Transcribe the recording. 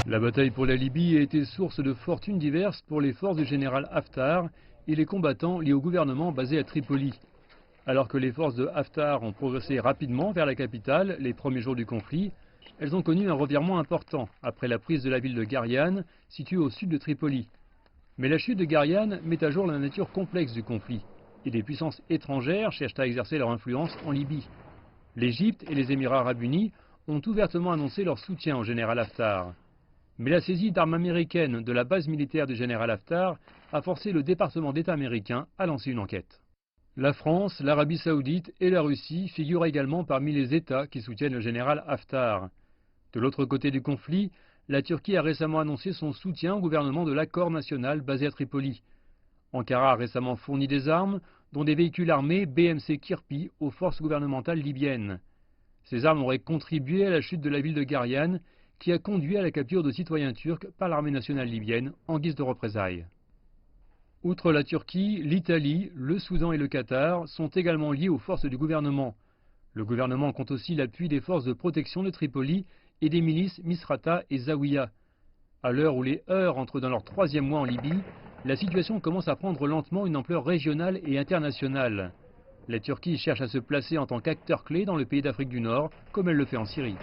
La bataille pour la Libye a été source de fortunes diverses pour les forces du général Haftar et les combattants liés au gouvernement basé à Tripoli. Alors que les forces de Haftar ont progressé rapidement vers la capitale les premiers jours du conflit, elles ont connu un revirement important après la prise de la ville de Gariane, située au sud de Tripoli. Mais la chute de Gariane met à jour la nature complexe du conflit, et des puissances étrangères cherchent à exercer leur influence en Libye. L'Égypte et les Émirats arabes unis ont ouvertement annoncé leur soutien au général Haftar. Mais la saisie d'armes américaines de la base militaire du général Haftar a forcé le département d'État américain à lancer une enquête. La France, l'Arabie saoudite et la Russie figurent également parmi les États qui soutiennent le général Haftar. De l'autre côté du conflit, la Turquie a récemment annoncé son soutien au gouvernement de l'accord national basé à Tripoli. Ankara a récemment fourni des armes, dont des véhicules armés BMC Kirpi aux forces gouvernementales libyennes. Ces armes auraient contribué à la chute de la ville de Gariane, qui a conduit à la capture de citoyens turcs par l'armée nationale libyenne en guise de représailles. Outre la Turquie, l'Italie, le Soudan et le Qatar sont également liés aux forces du gouvernement. Le gouvernement compte aussi l'appui des forces de protection de Tripoli et des milices Misrata et Zawiya. À l'heure où les heurts entrent dans leur troisième mois en Libye, la situation commence à prendre lentement une ampleur régionale et internationale. La Turquie cherche à se placer en tant qu'acteur clé dans le pays d'Afrique du Nord, comme elle le fait en Syrie.